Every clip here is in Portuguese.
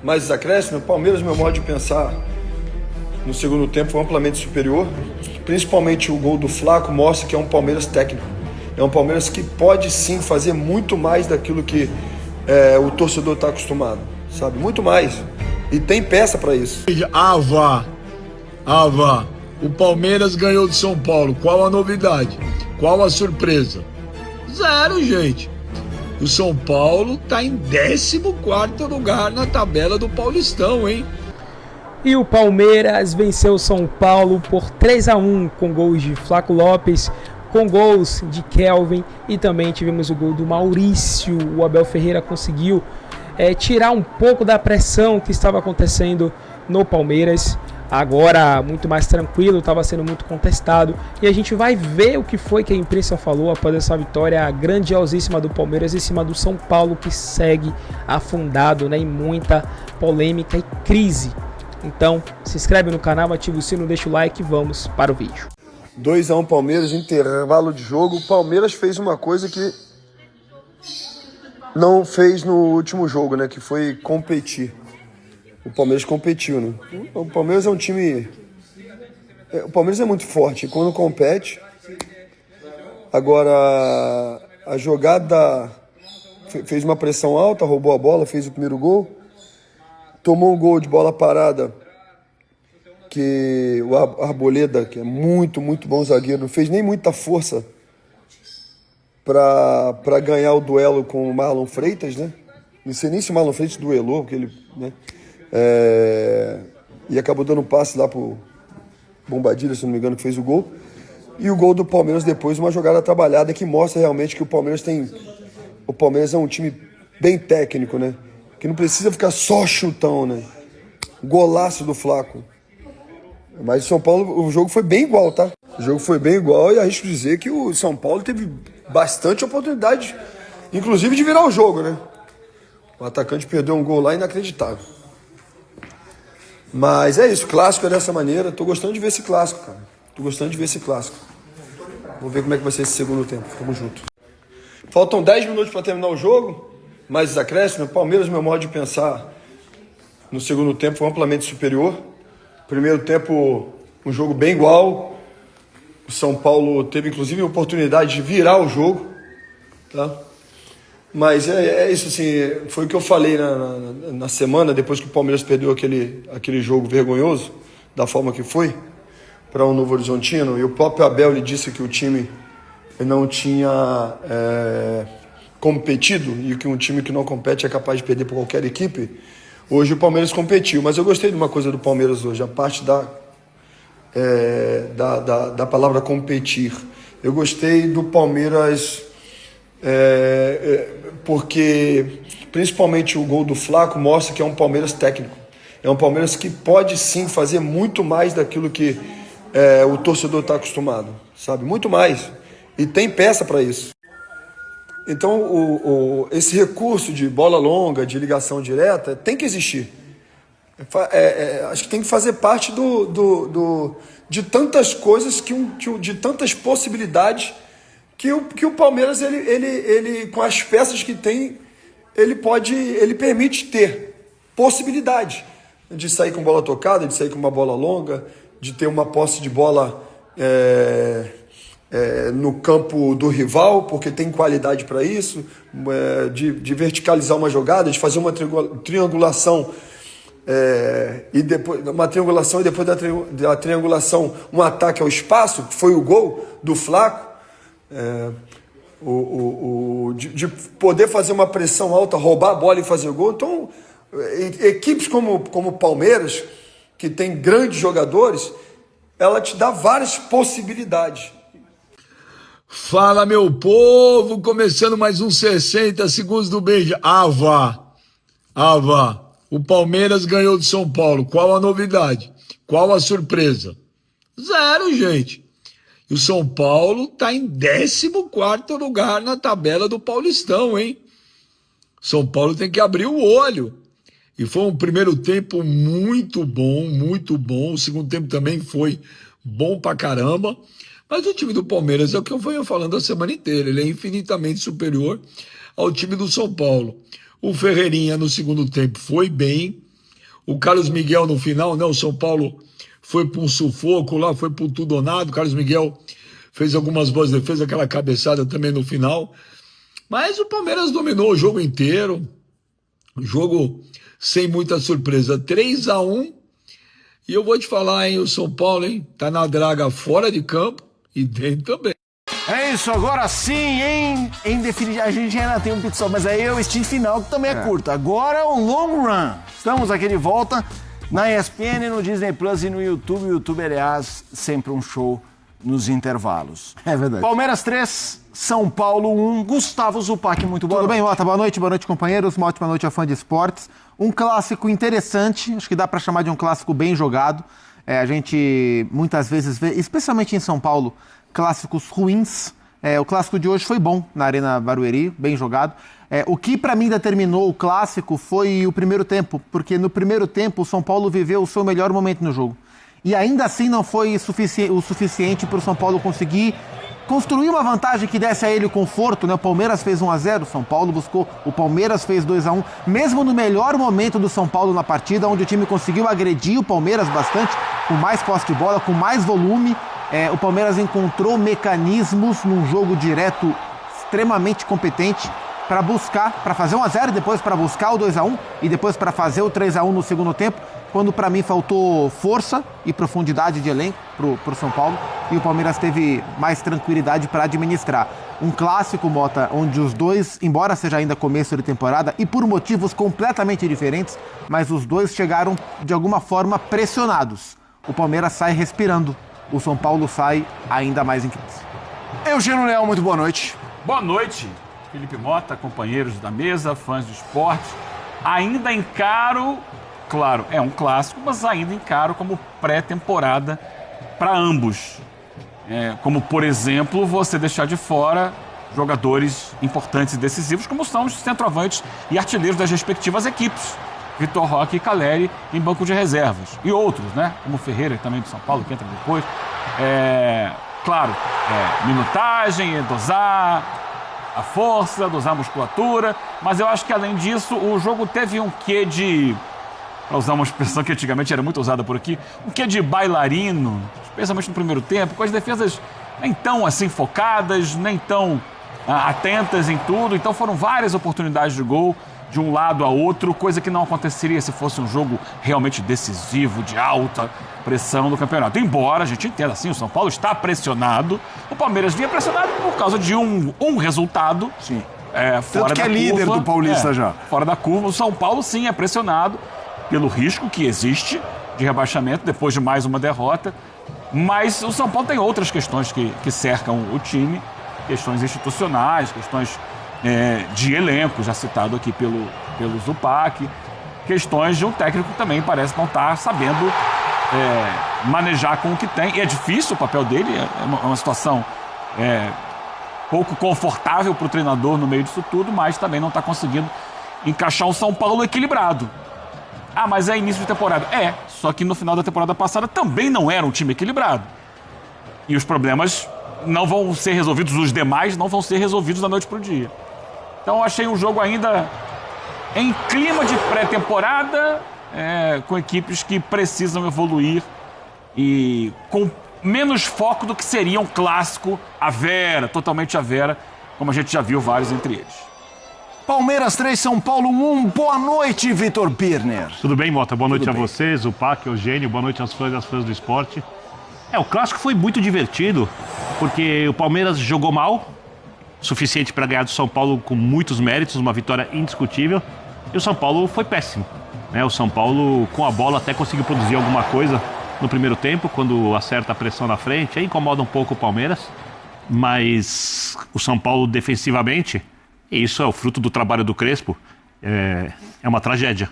mais acréscimo, o Palmeiras, meu modo de pensar, no segundo tempo foi amplamente superior. Principalmente o gol do Flaco mostra que é um Palmeiras técnico. É um Palmeiras que pode sim fazer muito mais daquilo que o torcedor está acostumado, sabe? Muito mais. E tem peça para isso. O Palmeiras ganhou de São Paulo. Qual a novidade? Qual a surpresa? Zero, gente. O São Paulo tá em 14º lugar na tabela do Paulistão, hein? E o Palmeiras venceu o São Paulo por 3-1 com gols de Flaco Lopes, com gols de Kelvin e também tivemos o gol do Maurício. O Abel Ferreira conseguiu tirar um pouco da pressão que estava acontecendo no Palmeiras. Agora muito mais tranquilo, estava sendo muito contestado. E a gente vai ver o que foi que a imprensa falou após essa vitória grandiosíssima do Palmeiras em cima do São Paulo, que segue afundado, né, em muita polêmica e crise. Então, se inscreve no canal, ativa o sino, deixa o like e vamos para o vídeo. 2-1 Palmeiras, intervalo de jogo. O Palmeiras fez uma coisa que não fez no último jogo, né? Que foi competir. O Palmeiras competiu, né? O Palmeiras é um time... O Palmeiras é muito forte quando compete. Agora, a jogada fez uma pressão alta, roubou a bola, fez o primeiro gol. Tomou um gol de bola parada, que o Arboleda, que é muito, muito bom zagueiro, não fez nem muita força para ganhar o duelo com o Marlon Freitas, né? Não sei nem se o Marlon Freitas duelou, porque ele... né? E acabou dando um passe lá pro Bombadilha, se não me engano, que fez o gol. E o gol do Palmeiras depois, uma jogada trabalhada que mostra realmente que o Palmeiras é um time bem técnico, né? Que não precisa ficar só chutão, né? Golaço do Flaco. Mas o São Paulo, o jogo foi bem igual, tá? O jogo foi bem igual e arrisco dizer que o São Paulo teve bastante oportunidade, inclusive de virar o jogo, né? O atacante perdeu um gol lá inacreditável. Mas é isso, clássico é dessa maneira. Tô gostando de ver esse clássico, cara. Vamos ver como é que vai ser esse segundo tempo. Tamo junto. Faltam 10 minutos para terminar o jogo. Mais acréscimo. O Palmeiras, meu modo de pensar, no segundo tempo foi amplamente superior. Primeiro tempo, um jogo bem igual. O São Paulo teve, inclusive, a oportunidade de virar o jogo, tá? Mas é isso, assim, foi o que eu falei na semana, depois que o Palmeiras perdeu aquele jogo vergonhoso, da forma que foi, para o Novo Horizontino, e o próprio Abel lhe disse que o time não tinha competido, e que um time que não compete é capaz de perder por qualquer equipe. Hoje o Palmeiras competiu, mas eu gostei de uma coisa do Palmeiras hoje, a parte da palavra competir. Eu gostei do Palmeiras... porque principalmente o gol do Flaco mostra que é um Palmeiras técnico. É um Palmeiras que pode sim fazer muito mais daquilo que o torcedor está acostumado, sabe? Muito mais. E tem peça para isso. Então esse recurso de bola longa, de ligação direta, tem que existir. Acho que tem que fazer parte de tantas coisas, de tantas possibilidades que o Palmeiras, ele com as peças que tem, ele permite ter possibilidade de sair com bola tocada, de sair com uma bola longa, de ter uma posse de bola no campo do rival, porque tem qualidade para isso, de verticalizar uma jogada, de fazer uma triangulação, e depois da triangulação um ataque ao espaço, que foi o gol do Flaco. De poder fazer uma pressão alta, roubar a bola e fazer gol. Então, equipes como o Palmeiras, que tem grandes jogadores, ela te dá várias possibilidades. Fala, meu povo, começando mais uns 60 segundos do beijo. O Palmeiras ganhou de São Paulo. Qual a novidade? Qual a surpresa? Zero, gente. E o São Paulo tá em 14º lugar na tabela do Paulistão, hein? São Paulo tem que abrir o olho. E foi um primeiro tempo muito bom, muito bom. O segundo tempo também foi bom pra caramba. Mas o time do Palmeiras é o que eu venho falando a semana inteira. Ele é infinitamente superior ao time do São Paulo. O Ferreirinha no segundo tempo foi bem. o Carlos Miguel no final, né? O São Paulo foi para um sufoco lá, foi para um tudo ou nada. O Carlos Miguel fez algumas boas defesas, aquela cabeçada também no final. Mas o Palmeiras dominou o jogo inteiro. Jogo sem muita surpresa. 3-1. E eu vou te falar, hein? O São Paulo, hein? Tá na draga fora de campo e dentro também. É isso, agora sim, hein? Em definitiva, a gente ainda tem um pit stop, mas aí é o stint final, que também é curto. Agora é um long run. Estamos aqui de volta na ESPN, no Disney Plus e no YouTube. O YouTube, aliás, sempre um show nos intervalos. É verdade. Palmeiras 3, São Paulo 1. Gustavo Zupac, muito boa Tudo noite. bem, Mota? Boa noite, companheiros. Uma ótima noite a fã de esportes. Um clássico interessante, acho que dá para chamar de um clássico bem jogado. A gente muitas vezes vê, especialmente em São Paulo, clássicos ruins. O clássico de hoje foi bom na Arena Barueri, bem jogado. O que para mim determinou o clássico foi o primeiro tempo, porque no primeiro tempo o São Paulo viveu o seu melhor momento no jogo. E ainda assim não foi o suficiente para o São Paulo conseguir construir uma vantagem que desse a ele conforto, né? O Palmeiras fez 1-0, o São Paulo buscou, o Palmeiras fez 2-1. Mesmo no melhor momento do São Paulo na partida, onde o time conseguiu agredir o Palmeiras bastante, com mais posse de bola, com mais volume, o Palmeiras encontrou mecanismos num jogo direto extremamente competente para buscar, para fazer 1-0 e depois para buscar o 2-1 e depois para fazer o 3-1 no segundo tempo, quando para mim faltou força e profundidade de elenco pro São Paulo e o Palmeiras teve mais tranquilidade para administrar. Um clássico, Mota, onde os dois, embora seja ainda começo de temporada e por motivos completamente diferentes, mas os dois chegaram de alguma forma pressionados. O Palmeiras sai respirando, o São Paulo sai ainda mais em crise. Eugênio Leal, muito boa noite. Boa noite, Felipe Mota, companheiros da mesa, fãs do esporte. Ainda encaro, claro, é um clássico, mas ainda encaro como pré-temporada para ambos. Como, por exemplo, você deixar de fora jogadores importantes e decisivos, como são os centroavantes e artilheiros das respectivas equipes. Vitor Roque e Caleri em banco de reservas. E outros, né? Como o Ferreira, também do São Paulo, que entra depois. Claro, minutagem, dosar a força, dosar a musculatura. Mas eu acho que, além disso, o jogo teve um quê de... Para usar uma expressão que antigamente era muito usada por aqui, um quê de bailarino, especialmente no primeiro tempo, com as defesas nem tão assim focadas, nem tão atentas em tudo. Então foram várias oportunidades de gol, de um lado a outro, coisa que não aconteceria se fosse um jogo realmente decisivo, de alta pressão do campeonato. Embora a gente entenda assim, o São Paulo está pressionado, o Palmeiras vinha pressionado por causa de um resultado. Sim. Fora Tanto que da é líder curva, do Paulista já. Fora da curva, o São Paulo sim é pressionado pelo risco que existe de rebaixamento depois de mais uma derrota. Mas o São Paulo tem outras questões que cercam o time, questões institucionais, questões de elenco, já citado aqui pelo Zupac, questões de um técnico que também parece não estar sabendo manejar com o que tem. E é difícil o papel dele, é uma situação pouco confortável para o treinador no meio disso tudo, mas também não está conseguindo encaixar um São Paulo equilibrado. Mas é início de temporada. Só que no final da temporada passada também não era um time equilibrado. E os problemas não vão ser resolvidos, os demais não vão ser resolvidos da noite para o dia. Então eu achei um jogo ainda em clima de pré-temporada, com equipes que precisam evoluir e com menos foco do que seria um clássico à vera, totalmente à vera, como a gente já viu vários entre eles. Palmeiras 3, São Paulo 1. Boa noite, Vitor Pirner. Tudo bem, Mota? Boa noite Tudo a bem. vocês, o Pac, o Eugênio, boa noite aos fãs e às fãs do esporte. O clássico foi muito divertido, porque o Palmeiras jogou mal, suficiente para ganhar do São Paulo com muitos méritos, uma vitória indiscutível, e o São Paulo foi péssimo. O São Paulo, com a bola, até conseguiu produzir alguma coisa no primeiro tempo, quando acerta a pressão na frente, aí incomoda um pouco o Palmeiras, mas o São Paulo defensivamente... E isso é o fruto do trabalho do Crespo. É uma tragédia.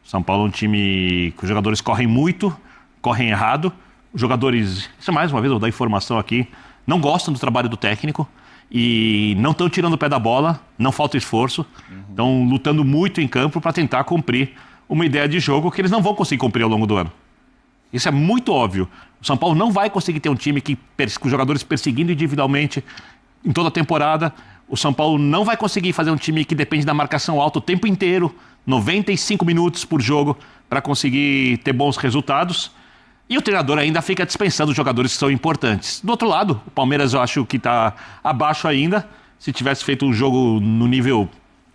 O São Paulo é um time que os jogadores correm muito, correm errado. Os jogadores, isso é mais uma vez, eu vou dar informação aqui, não gostam do trabalho do técnico e não estão tirando o pé da bola, não falta esforço. Estão lutando muito em campo para tentar cumprir uma ideia de jogo que eles não vão conseguir cumprir ao longo do ano. Isso é muito óbvio. O São Paulo não vai conseguir ter um time com os jogadores perseguindo individualmente em toda a temporada. O São Paulo não vai conseguir fazer um time que depende da marcação alta o tempo inteiro, 95 minutos por jogo, para conseguir ter bons resultados. E o treinador ainda fica dispensando os jogadores que são importantes. Do outro lado, o Palmeiras eu acho que está abaixo ainda. Se tivesse feito um jogo no nível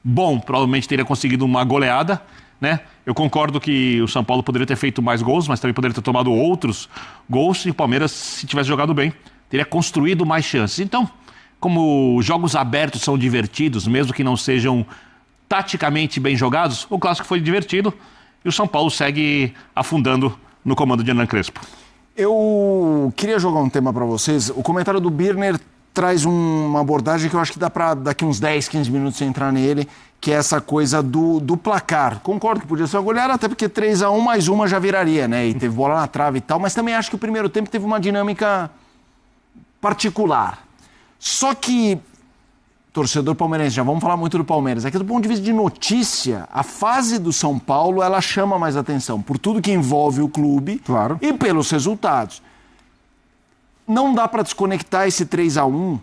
bom, provavelmente teria conseguido uma goleada, né? Eu concordo que o São Paulo poderia ter feito mais gols, mas também poderia ter tomado outros gols. E o Palmeiras, se tivesse jogado bem, teria construído mais chances. Então, como jogos abertos são divertidos, mesmo que não sejam taticamente bem jogados, o clássico foi divertido e o São Paulo segue afundando no comando de Hernan Crespo. Eu queria jogar um tema para vocês. O comentário do Birner traz uma abordagem que eu acho que dá para daqui uns 10, 15 minutos entrar nele, que é essa coisa do placar. Concordo que podia ser uma goleada, até porque 3-1 mais uma já viraria, né? E teve bola na trave e tal, mas também acho que o primeiro tempo teve uma dinâmica particular. Só que, torcedor palmeirense, já vamos falar muito do Palmeiras, é que do ponto de vista de notícia, a fase do São Paulo, ela chama mais atenção, por tudo que envolve o clube, claro, e pelos resultados. Não dá para desconectar esse 3-1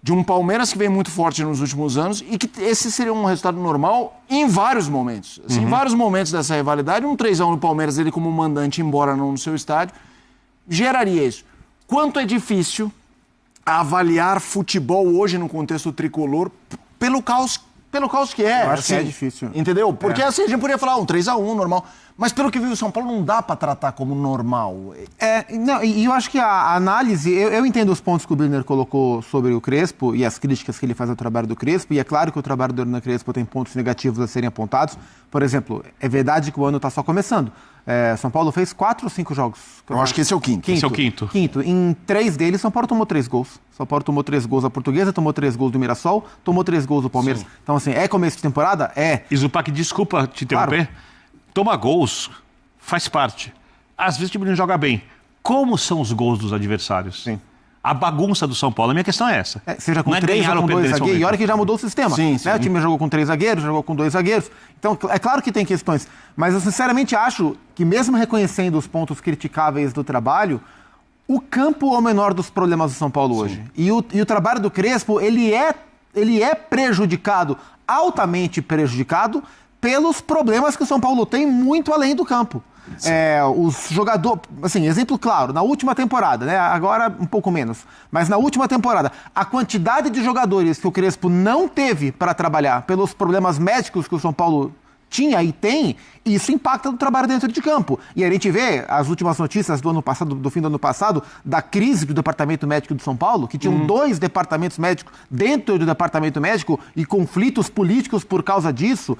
de um Palmeiras que vem muito forte nos últimos anos e que esse seria um resultado normal em vários momentos. Assim, em vários momentos dessa rivalidade, um 3-1 no Palmeiras, ele como mandante, embora não no seu estádio, geraria isso. Quanto é difícil avaliar futebol hoje no contexto tricolor pelo caos que é. Eu acho assim, que é difícil. Entendeu? Porque assim a gente poderia falar um 3-1 normal, mas pelo que viu o São Paulo não dá pra tratar como normal. E eu acho que a análise, eu entendo os pontos que o Birner colocou sobre o Crespo e as críticas que ele faz ao trabalho do Crespo, e é claro que o trabalho do Hernan Crespo tem pontos negativos a serem apontados. Por exemplo, é verdade que o ano está só começando. São Paulo fez 4 ou 5 jogos? Eu acho que esse é o quinto. Esse é o quinto. Em 3 deles, São Paulo tomou 3 gols. São Paulo tomou 3 gols da Portuguesa, tomou 3 gols do Mirassol, tomou 3 gols do Palmeiras. Sim. Então, assim, é começo de temporada? É. E Zupac, desculpa te interromper. Claro. Toma gols, faz parte. Às vezes o time não joga bem. Como são os gols dos adversários? Sim. A bagunça do São Paulo, a minha questão é essa. Seja com 3 ou com 2 zagueiros, e olha que já mudou o sistema. Sim, sim. Né? O time jogou com 3 zagueiros, jogou com 2 zagueiros. Então, é claro que tem questões. Mas eu sinceramente acho que mesmo reconhecendo os pontos criticáveis do trabalho, o campo é o menor dos problemas do São Paulo hoje. E o trabalho do Crespo, ele é prejudicado, altamente prejudicado, pelos problemas que o São Paulo tem muito além do campo. Os jogadores, assim, exemplo claro, na última temporada, né? Agora um pouco menos, mas na última temporada, a quantidade de jogadores que o Crespo não teve para trabalhar pelos problemas médicos que o São Paulo tinha e tem, isso impacta no trabalho dentro de campo. E a gente vê as últimas notícias do ano passado, do fim do ano passado, da crise do departamento médico de São Paulo, que tinham 2 departamentos médicos dentro do departamento médico e conflitos políticos por causa disso,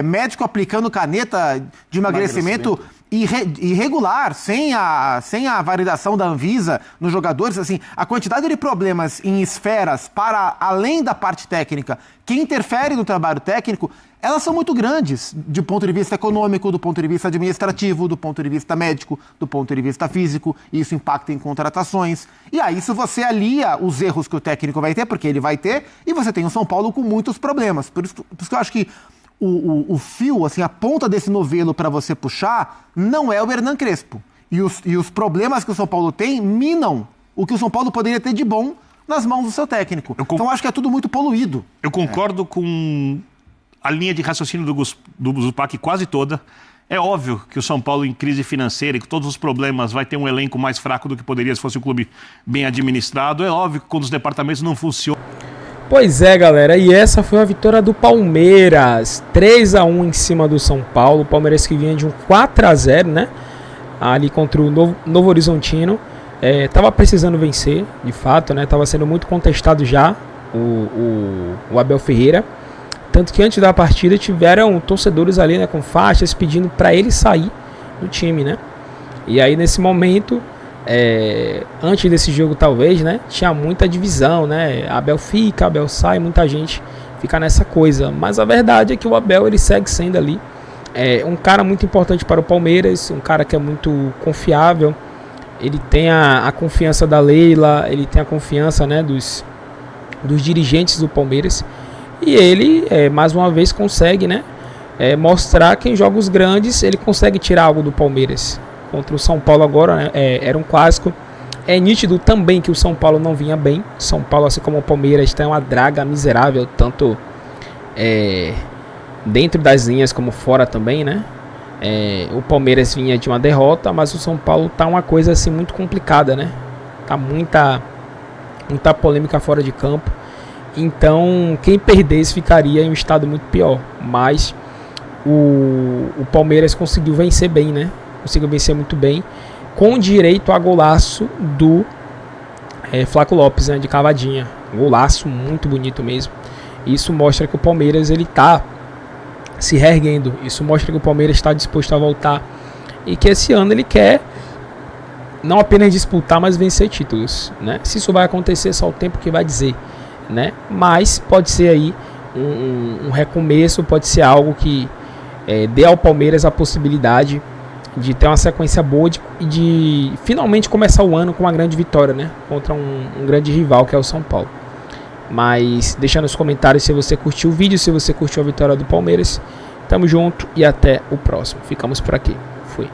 médico aplicando caneta de emagrecimento irregular, sem a validação da Anvisa nos jogadores. Assim, a quantidade de problemas em esferas para além da parte técnica que interferem no trabalho técnico, elas são muito grandes, do ponto de vista econômico, do ponto de vista administrativo, do ponto de vista médico, do ponto de vista físico, e isso impacta em contratações. E aí isso você alia os erros que o técnico vai ter, porque ele vai ter, e você tem o São Paulo com muitos problemas. Por isso que eu acho que o fio, assim, a ponta desse novelo para você puxar, não é o Hernan Crespo. E os problemas que o São Paulo tem minam o que o São Paulo poderia ter de bom nas mãos do seu técnico. Então eu acho que é tudo muito poluído. Eu concordo com a linha de raciocínio do Zupac quase toda. É óbvio que o São Paulo, em crise financeira e com todos os problemas, vai ter um elenco mais fraco do que poderia se fosse um clube bem administrado. É óbvio que quando os departamentos não funcionam. Pois é, galera, e essa foi a vitória do Palmeiras, 3-1 em cima do São Paulo. O Palmeiras que vinha de um 4-0, né, ali contra o Novo Horizontino. Tava precisando vencer, de fato, né, tava sendo muito contestado já o Abel Ferreira. Tanto que antes da partida tiveram torcedores ali, né, com faixas pedindo para ele sair do time, né. E aí nesse momento, antes desse jogo talvez, né, tinha muita divisão, né, Abel fica, Abel sai, muita gente fica nessa coisa. Mas a verdade é que o Abel, ele segue sendo ali um cara muito importante para o Palmeiras, um cara que é muito confiável. Ele tem a confiança da Leila, ele tem a confiança, né, dos dirigentes do Palmeiras. E ele, mais uma vez, consegue, né, mostrar que em jogos grandes ele consegue tirar algo do Palmeiras. Contra o São Paulo agora, né, era um clássico. É nítido também que o São Paulo não vinha bem. São Paulo, assim como o Palmeiras, tem uma draga miserável, tanto dentro das linhas como fora também, né? O Palmeiras vinha de uma derrota, mas o São Paulo tá uma coisa assim muito complicada, né? Tá muita polêmica fora de campo. Então, quem perdesse ficaria em um estado muito pior. Mas o Palmeiras conseguiu vencer bem, né? Conseguiu vencer muito bem, com direito a golaço do Flaco Lopes, né? De cavadinha. Golaço muito bonito mesmo. Isso mostra que o Palmeiras ele tá se reerguendo. Isso mostra que o Palmeiras está disposto a voltar e que esse ano ele quer não apenas disputar, mas vencer títulos, né? Se isso vai acontecer, só o tempo que vai dizer, né? Mas pode ser aí um recomeço, pode ser algo que dê ao Palmeiras a possibilidade de ter uma sequência boa e de finalmente começar o ano com uma grande vitória, né? Contra um grande rival que é o São Paulo. Mas deixa nos comentários se você curtiu o vídeo, se você curtiu a vitória do Palmeiras. Tamo junto e até o próximo. Ficamos por aqui. Fui.